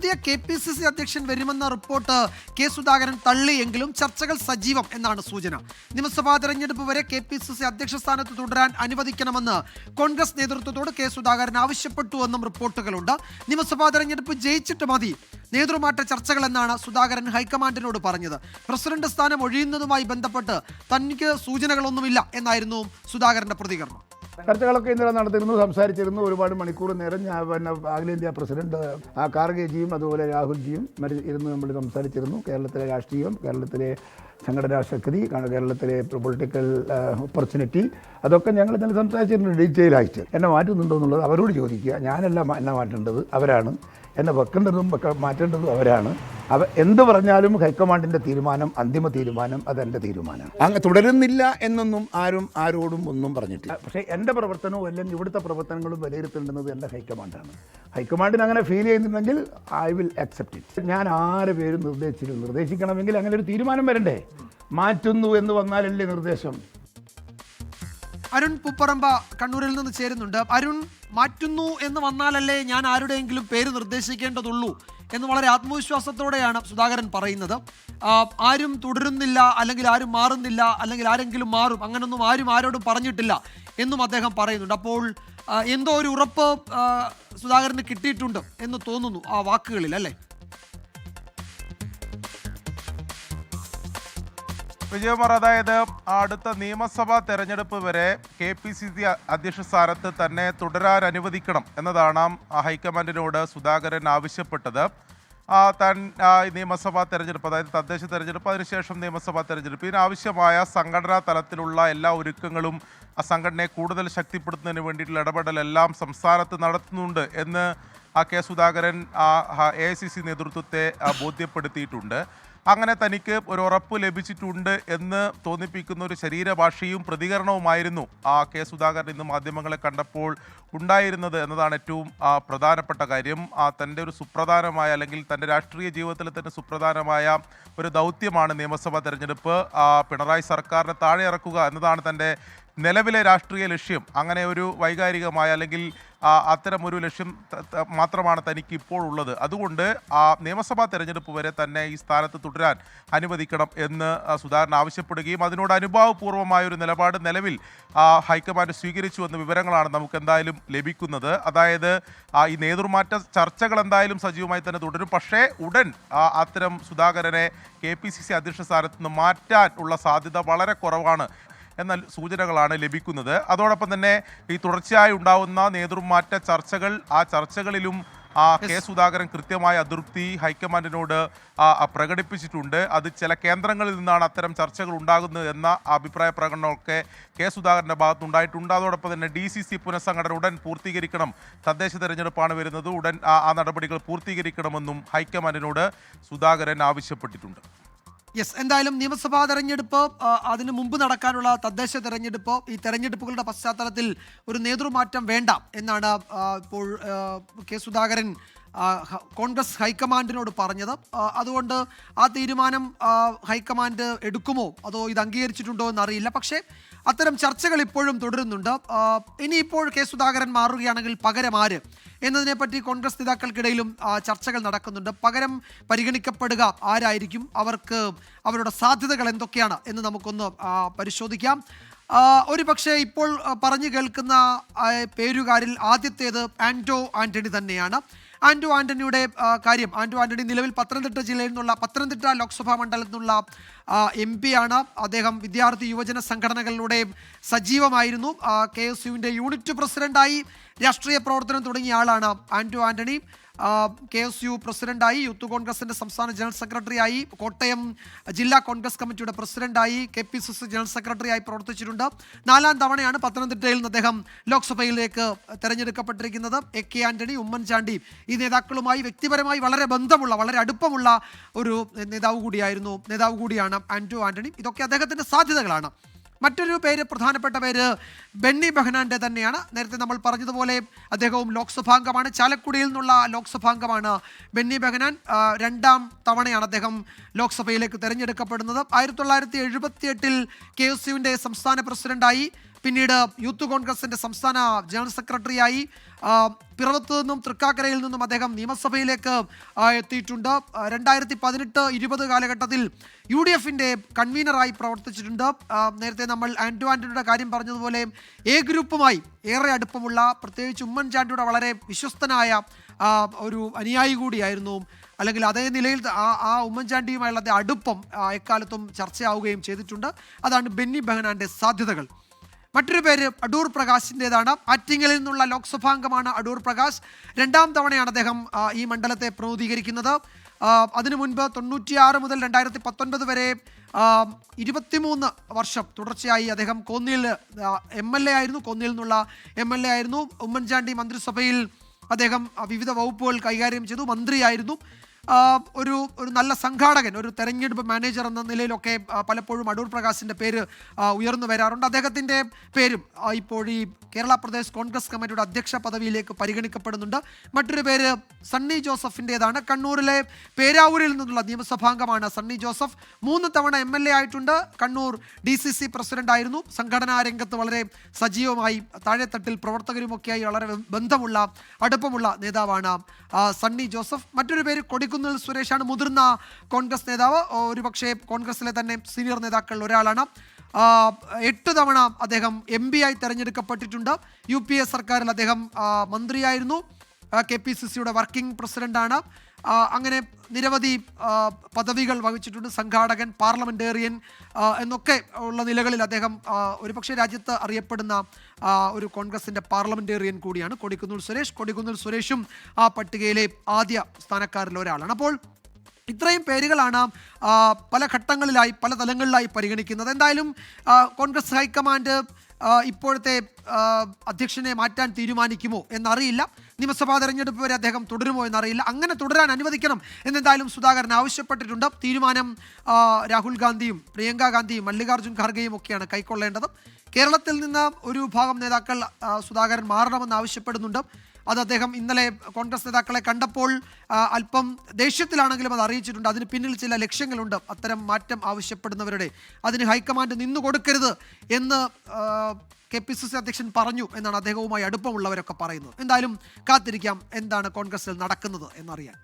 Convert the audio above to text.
പുതിയ KPCC അധ്യക്ഷൻ വരുമെന്ന റിപ്പോർട്ട് കെ സുധാകരൻ തള്ളിയെങ്കിലും ചർച്ചകൾ സജീവം എന്നാണ് സൂചന. നിയമസഭാ തെരഞ്ഞെടുപ്പ് വരെ KPCC അധ്യക്ഷ സ്ഥാനത്ത് തുടരാൻ അനുവദിക്കണമെന്ന് കോൺഗ്രസ് നേതൃത്വത്തോട് കെ സുധാകരൻ ആവശ്യപ്പെട്ടുവെന്നും റിപ്പോർട്ടുകളുണ്ട്. നിയമസഭാ തെരഞ്ഞെടുപ്പ് ജയിച്ചിട്ട് മതി നേതൃമാറ്റ ചർച്ചകൾ എന്നാണ് സുധാകരൻ ഹൈക്കമാൻഡിനോട് പറഞ്ഞത്. പ്രസിഡന്റ് സ്ഥാനം ഒഴിയുന്നതുമായി ബന്ധപ്പെട്ട് തനിക്ക് സൂചനകളൊന്നുമില്ല എന്നായിരുന്നു സുധാകരന്റെ പ്രതികരണം. ചർച്ചകളൊക്കെ ഇന്നലെ നടത്തിയിരുന്നു, സംസാരിച്ചിരുന്നു. ഒരുപാട് മണിക്കൂർ നേരം അഖിലേന്ത്യാ പ്രസിഡന്റ് ഖാർഗെജിയും അതുപോലെ രാഹുൽജിയും ഇരുന്ന് നമ്മൾ സംസാരിച്ചിരുന്നു. കേരളത്തിലെ രാഷ്ട്രീയം, കേരളത്തിലെ സംഘടനാ ശക്തി, കേരളത്തിലെ പൊളിറ്റിക്കൽ ഓപ്പർച്യൂണിറ്റി, അതൊക്കെ ഞങ്ങൾ ഇന്നലെ സംസാരിച്ചിരുന്നു ഡീറ്റെയിലായിട്ട്. എന്നെ മാറ്റുന്നുണ്ടോ എന്നുള്ളത് അവരോട് ചോദിക്കുക. ഞാനല്ല എന്നെ മാറ്റേണ്ടത്, അവരാണ്. എന്നെ വെക്കേണ്ടതും മാറ്റേണ്ടതും അവരാണ്. എന്ത് പറഞ്ഞാലും ഹൈക്കമാൻഡിൻ്റെ തീരുമാനം, അന്തിമ തീരുമാനം, അതെൻ്റെ തീരുമാനം. അങ്ങ് തുടരുന്നില്ല എന്നൊന്നും ആരോടും ഒന്നും പറഞ്ഞിട്ടില്ല. പക്ഷേ എൻ്റെ പ്രവർത്തനവും അല്ലെങ്കിൽ ഇവിടുത്തെ പ്രവർത്തനങ്ങളും വിലയിരുത്തേണ്ടുന്നത് എൻ്റെ ഹൈക്കമാൻഡാണ്. ഹൈക്കമാൻഡിന് അങ്ങനെ ഫീൽ ചെയ്യുന്നുണ്ടെങ്കിൽ ഐ വിൽ അക്സെപ്റ്റ് ഇറ്റ്. ഞാൻ ആരെ പേരും നിർദ്ദേശിക്കണമെങ്കിൽ അങ്ങനെ ഒരു തീരുമാനം വരണ്ടേ? മാറ്റുന്നു എന്ന് വന്നാലല്ലേ നിർദ്ദേശം. അരുൺ പൂപ്പറമ്പ കണ്ണൂരിൽ നിന്ന് ചേരുന്നുണ്ട്. അരുൺ, മാറ്റുന്നു എന്ന് വന്നാലല്ലേ ഞാൻ ആരുടെയെങ്കിലും പേര് നിർദ്ദേശിക്കേണ്ടതുള്ളൂ എന്ന് വളരെ ആത്മവിശ്വാസത്തോടെയാണ് സുധാകരൻ പറയുന്നത്. ആരും തുടരുന്നില്ല, അല്ലെങ്കിൽ ആരും മാറുന്നില്ല, അല്ലെങ്കിൽ ആരെങ്കിലും മാറും, അങ്ങനൊന്നും ആരും ആരോടും പറഞ്ഞിട്ടില്ല എന്നും അദ്ദേഹം പറയുന്നുണ്ട്. അപ്പോൾ എന്തോ ഒരു ഉറപ്പ് സുധാകരന് കിട്ടിയിട്ടുണ്ട് എന്ന് തോന്നുന്നു ആ വാക്കുകളിൽ, അല്ലേ? വിജയകുമാർ, അതായത് അടുത്ത നിയമസഭാ തെരഞ്ഞെടുപ്പ് വരെ KPCC അധ്യക്ഷ സ്ഥാനത്ത് തന്നെ തുടരാൻ അനുവദിക്കണം എന്നതാണ് ഹൈക്കമാൻഡിനോട് സുധാകരൻ ആവശ്യപ്പെട്ടത്. നിയമസഭാ തെരഞ്ഞെടുപ്പ്, അതായത് തദ്ദേശ തെരഞ്ഞെടുപ്പ്, അതിനുശേഷം നിയമസഭാ തെരഞ്ഞെടുപ്പ്, ഇതിനാവശ്യമായ സംഘടനാ തലത്തിലുള്ള എല്ലാ ഒരുക്കങ്ങളും ആ സംഘടനയെ കൂടുതൽ ശക്തിപ്പെടുത്തുന്നതിന് വേണ്ടിയിട്ടുള്ള ഇടപെടലെല്ലാം സംസ്ഥാനത്ത് നടത്തുന്നുണ്ട് എന്ന് കെ സുധാകരൻ AICC നേതൃത്വത്തെ ബോധ്യപ്പെടുത്തിയിട്ടുണ്ട്. അങ്ങനെ തനിക്ക് ഒരു ഉറപ്പ് ലഭിച്ചിട്ടുണ്ട് എന്ന് തോന്നിപ്പിക്കുന്ന ഒരു ശരീരഭാഷയും പ്രതികരണവുമായിരുന്നു കെ സുധാകരൻ ഇന്ന് മാധ്യമങ്ങളെ കണ്ടപ്പോൾ ഉണ്ടായിരുന്നത് എന്നതാണ് ഏറ്റവും പ്രധാനപ്പെട്ട കാര്യം. തൻ്റെ ഒരു സുപ്രധാനമായ, അല്ലെങ്കിൽ തൻ്റെ രാഷ്ട്രീയ ജീവിതത്തിൽ തന്നെ സുപ്രധാനമായ ഒരു ദൗത്യമാണ് നിയമസഭാ തെരഞ്ഞെടുപ്പ്. പിണറായി സർക്കാരിനെ താഴെ ഇറക്കുക എന്നതാണ് തൻ്റെ നിലവിലെ രാഷ്ട്രീയ ലക്ഷ്യം. അങ്ങനെ ഒരു വൈകാരികമായ, അല്ലെങ്കിൽ അത്തരമൊരു ലക്ഷ്യം മാത്രമാണ് തനിക്ക് ഇപ്പോൾ ഉള്ളത്. അതുകൊണ്ട് നിയമസഭാ തെരഞ്ഞെടുപ്പ് വരെ തന്നെ ഈ സ്ഥാനത്ത് തുടരാൻ അനുവദിക്കണം എന്ന് സുധാകരൻ ആവശ്യപ്പെടുകയും അതിനോട് അനുഭാവപൂർവമായ ഒരു നിലപാട് നിലവിൽ ഹൈക്കമാൻഡ് സ്വീകരിച്ചു എന്ന വിവരങ്ങളാണ് നമുക്ക് എന്തായാലും ലഭിക്കുന്നത്. അതായത് ഈ നേതൃമാറ്റ ചർച്ചകൾ എന്തായാലും സജീവമായി തന്നെ തുടരും. പക്ഷേ ഉടൻ അത്തരം സുധാകരനെ KPCC അധ്യക്ഷ സ്ഥാനത്ത് നിന്ന് മാറ്റാൻ ഉള്ള സാധ്യത വളരെ കുറവാണ് എന്ന സൂചനകളാണ് ലഭിക്കുന്നത്. അതോടൊപ്പം തന്നെ ഈ തുടർച്ചയായി ഉണ്ടാവുന്ന നേതൃമാറ്റ ചർച്ചകൾ, ആ ചർച്ചകളിലും കെ സുധാകരൻ കൃത്യമായ അതൃപ്തി ഹൈക്കമാൻഡിനോട് പ്രകടിപ്പിച്ചിട്ടുണ്ട്. അത് ചില കേന്ദ്രങ്ങളിൽ നിന്നാണ് അത്തരം ചർച്ചകൾ ഉണ്ടാകുന്നത് എന്ന അഭിപ്രായ പ്രകടനമൊക്കെ കെ സുധാകരൻ്റെ ഭാഗത്തുണ്ടായിട്ടുണ്ട്. അതോടൊപ്പം തന്നെ DCC പുനഃസംഘടന ഉടൻ പൂർത്തീകരിക്കണം, തദ്ദേശ തെരഞ്ഞെടുപ്പാണ് വരുന്നത്, ഉടൻ ആ നടപടികൾ പൂർത്തീകരിക്കണമെന്നും ഹൈക്കമാൻഡിനോട് സുധാകരൻ ആവശ്യപ്പെട്ടിട്ടുണ്ട്. യെസ്, എന്തായാലും നിയമസഭാ തെരഞ്ഞെടുപ്പ്, അതിന് മുമ്പ് നടക്കാനുള്ള തദ്ദേശ തെരഞ്ഞെടുപ്പ്, ഈ തെരഞ്ഞെടുപ്പുകളുടെ പശ്ചാത്തലത്തിൽ ഒരു നേതൃമാറ്റം വേണ്ട എന്നാണ് ഇപ്പോൾ കെ സുധാകരൻ കോൺഗ്രസ് ഹൈക്കമാൻഡിനോട് പറഞ്ഞത്. അതുകൊണ്ട് ആ തീരുമാനം ഹൈക്കമാൻഡ് എടുക്കുമോ അതോ ഇത് അംഗീകരിച്ചിട്ടുണ്ടോ എന്നറിയില്ല. പക്ഷേ അത്തരം ചർച്ചകൾ ഇപ്പോഴും തുടരുന്നുണ്ട്. ഇനിയിപ്പോൾ കെ സുധാകരൻ മാറുകയാണെങ്കിൽ പകരം ആര് എന്നതിനെപ്പറ്റി കോൺഗ്രസ് നേതാക്കൾക്കിടയിലും ചർച്ചകൾ നടക്കുന്നുണ്ട്. പകരം പരിഗണിക്കപ്പെടുക ആരായിരിക്കും, അവരുടെ സാധ്യതകൾ എന്തൊക്കെയാണ് എന്ന് നമുക്കൊന്ന് പരിശോധിക്കാം. ഒരു പക്ഷേ ഇപ്പോൾ പറഞ്ഞു കേൾക്കുന്ന പേരുകാരിൽ ആദ്യത്തേത് ആന്റോ ആന്റണി തന്നെയാണ്. ആന്റോ ആന്റണിയുടെ കാര്യം, ആന്റോ ആന്റണി നിലവിൽ പത്തനംതിട്ട ജില്ലയിൽ നിന്നുള്ള, പത്തനംതിട്ട ലോക്സഭാ മണ്ഡലത്തിൽ നിന്നുള്ള MP ആണ്. അദ്ദേഹം വിദ്യാർത്ഥി യുവജന സംഘടനകളിലൂടെ സജീവമായിരുന്നു. KSUവിൻ്റെ യൂണിറ്റ് പ്രസിഡന്റായി രാഷ്ട്രീയ പ്രവർത്തനം തുടങ്ങിയ ആളാണ് ആന്റോ ആന്റണി. KSU പ്രസിഡന്റായി, യൂത്ത് കോൺഗ്രസിൻ്റെ സംസ്ഥാന ജനറൽ സെക്രട്ടറിയായി, കോട്ടയം ജില്ലാ കോൺഗ്രസ് കമ്മിറ്റിയുടെ പ്രസിഡന്റായി, KPCC ജനറൽ സെക്രട്ടറിയായി പ്രവർത്തിച്ചിട്ടുണ്ട്. 4ാം തവണയാണ് പത്തനംതിട്ടയിൽ നിന്ന് അദ്ദേഹം ലോക്സഭയിലേക്ക് തെരഞ്ഞെടുക്കപ്പെട്ടിരിക്കുന്നത്. AK ആന്റണി, ഉമ്മൻചാണ്ടി ഈ നേതാക്കളുമായി വ്യക്തിപരമായി വളരെ ബന്ധമുള്ള, വളരെ അടുപ്പമുള്ള ഒരു നേതാവ് കൂടിയാണ് ആന്റോ ആന്റണി. ഇതൊക്കെ അദ്ദേഹത്തിൻ്റെ സാധ്യതകളാണ്. മറ്റൊരു പേര്, പ്രധാനപ്പെട്ട പേര് ബെന്നി ബെഹനാൻ്റെ തന്നെയാണ്. നേരത്തെ നമ്മൾ പറഞ്ഞതുപോലെ അദ്ദേഹവും ലോക്സഭാംഗമാണ്. ചാലക്കുടിയിൽ നിന്നുള്ള ലോക്സഭാംഗമാണ് ബെന്നി ബെഹനാൻ. 2ാം തവണയാണ് അദ്ദേഹം ലോക്സഭയിലേക്ക് തിരഞ്ഞെടുക്കപ്പെടുന്നത്. 1978 KSUവിൻ്റെ സംസ്ഥാന പ്രസിഡന്റായി, പിന്നീട് യൂത്ത് കോൺഗ്രസിന്റെ സംസ്ഥാന ജനറൽ സെക്രട്ടറിയായി. പിറവത്ത് നിന്നും തൃക്കാക്കരയിൽ നിന്നും അദ്ദേഹം നിയമസഭയിലേക്ക് എത്തിയിട്ടുണ്ട്. 2018-20 കാലഘട്ടത്തിൽ UDFന്റെ കൺവീനറായി പ്രവർത്തിച്ചിട്ടുണ്ട്. നേരത്തെ നമ്മൾ ആന്റണിയുടെ കാര്യം പറഞ്ഞതുപോലെ എ ഗ്രൂപ്പുമായി ഏറെ അടുപ്പമുള്ള, പ്രത്യേകിച്ച് ഉമ്മൻചാണ്ടിയുടെ വളരെ വിശ്വസ്തനായ ഒരു അനുയായി കൂടിയായിരുന്നു. അല്ലെങ്കിൽ അതേ നിലയിൽ ആ ഉമ്മൻചാണ്ടിയുമായുള്ള അടുപ്പം എക്കാലത്തും ചർച്ചയാവുകയും ചെയ്തിട്ടുണ്ട്. അതാണ് ബെന്നി ബെഹനാന്റെ സാധ്യതകൾ. മറ്റൊരു പേര് അടൂർ പ്രകാശിൻ്റെതാണ്. ആറ്റിങ്ങലിൽ നിന്നുള്ള ലോക്സഭാംഗമാണ് അടൂർ പ്രകാശ്. 2ാം തവണയാണ് അദ്ദേഹം ഈ മണ്ഡലത്തെ പ്രതിനിധീകരിക്കുന്നത്. അതിനു മുൻപ് 96 മുതൽ 2019 വരെ 23 വർഷം തുടർച്ചയായി അദ്ദേഹം കോന്നിയിൽ MLA ആയിരുന്നു. കോന്നിയിൽ നിന്നുള്ള MLA ആയിരുന്നു. ഉമ്മൻചാണ്ടി മന്ത്രിസഭയിൽ അദ്ദേഹം വിവിധ വകുപ്പുകൾ കൈകാര്യം ചെയ്തു, മന്ത്രിയായിരുന്നു. ഒരു നല്ല സംഘാടകൻ, ഒരു തെരഞ്ഞെടുപ്പ് മാനേജർ എന്ന നിലയിലൊക്കെ പലപ്പോഴും അടൂർ പ്രകാശിൻ്റെ പേര് ഉയർന്നു വരാറുണ്ട്. അദ്ദേഹത്തിൻ്റെ പേരും ഇപ്പോൾ ഈ കേരള പ്രദേശ് കോൺഗ്രസ് കമ്മിറ്റിയുടെ അധ്യക്ഷ പദവിയിലേക്ക് പരിഗണിക്കപ്പെടുന്നുണ്ട്. മറ്റൊരു പേര് സണ്ണി ജോസഫിൻ്റേതാണ്. കണ്ണൂരിലെ പേരാവൂരിൽ നിന്നുള്ള നിയമസഭാംഗമാണ് സണ്ണി ജോസഫ്. 3 തവണ MLA ആയിട്ടുണ്ട്. കണ്ണൂർ DCC പ്രസിഡന്റായിരുന്നു. സംഘടനാ രംഗത്ത് വളരെ സജീവമായി താഴെത്തട്ടിൽ പ്രവർത്തകരുമൊക്കെയായി വളരെ ബന്ധമുള്ള, അടുപ്പമുള്ള നേതാവാണ് സണ്ണി ജോസഫ്. മറ്റൊരു പേര് കൊടിക്കുന്നിൽ സുരേഷാണ്. മുതിർന്ന കോൺഗ്രസ് നേതാവ്, ഒരുപക്ഷെ കോൺഗ്രസിലെ തന്നെ സീനിയർ നേതാക്കളിൽ ഒരാളാണ്. 8 തവണ അദ്ദേഹം MP ആയി തെരഞ്ഞെടുക്കപ്പെട്ടിട്ടുണ്ട്. UPA സർക്കാരിൽ അദ്ദേഹം മന്ത്രിയായിരുന്നു. KPCCയുടെ വർക്കിംഗ് പ്രസിഡന്റാണ്. അങ്ങനെ നിരവധി പദവികൾ വഹിച്ചിട്ടുണ്ട്. സംഘാടകൻ, പാർലമെന്റേറിയൻ എന്നൊക്കെ ഉള്ള നിലകളിൽ അദ്ദേഹം ഒരുപക്ഷെ രാജ്യത്ത് അറിയപ്പെടുന്ന ഒരു കോൺഗ്രസിൻ്റെ പാർലമെന്റേറിയൻ കൂടിയാണ് കൊടിക്കുന്നിൽ സുരേഷ്. കൊടിക്കുന്നിൽ സുരേഷും ആ പട്ടികയിലെ ആദ്യ സ്ഥാനക്കാരിൽ ഒരാളാണ്. അപ്പോൾ ഇത്രയും പേരുകളാണ് പല ഘട്ടങ്ങളിലായി, പല തലങ്ങളിലായി പരിഗണിക്കുന്നത്. എന്തായാലും കോൺഗ്രസ് ഹൈക്കമാൻഡ് ഇപ്പോഴത്തെ അധ്യക്ഷനെ മാറ്റാൻ തീരുമാനിക്കുമോ എന്നറിയില്ല. നിയമസഭാ തെരഞ്ഞെടുപ്പ് വരെ അദ്ദേഹം തുടരുമോ എന്നറിയില്ല. അങ്ങനെ തുടരാൻ അനുവദിക്കണം എന്നെന്തായാലും സുധാകരൻ ആവശ്യപ്പെട്ടിട്ടുണ്ട്. തീരുമാനം രാഹുൽ ഗാന്ധിയും പ്രിയങ്ക ഗാന്ധിയും മല്ലികാർജ്ജുൻ ഖാർഗെയും ഒക്കെയാണ് കൈക്കൊള്ളേണ്ടത്. കേരളത്തിൽ നിന്ന് ഒരു വിഭാഗം നേതാക്കൾ സുധാകരൻ മാറണമെന്ന് ആവശ്യപ്പെടുന്നുണ്ട്. അത് അദ്ദേഹം ഇന്നലെ കോൺഗ്രസ് നേതാക്കളെ കണ്ടപ്പോൾ അല്പം ദേഷ്യത്തിലാണെങ്കിലും അത് അറിയിച്ചിട്ടുണ്ട്. അതിന് പിന്നിൽ ചില ലക്ഷ്യങ്ങളുണ്ട്. അത്തരം മാറ്റം ആവശ്യപ്പെടുന്നവരുടെ അതിന് ഹൈക്കമാൻഡ് നിന്നു കൊടുക്കരുത് എന്ന് KPCC അധ്യക്ഷൻ പറഞ്ഞു എന്നാണ് അദ്ദേഹവുമായി അടുപ്പമുള്ളവരൊക്കെ പറയുന്നത്. എന്തായാലും കാത്തിരിക്കാം എന്താണ് കോൺഗ്രസിൽ നടക്കുന്നത് എന്നറിയാൻ.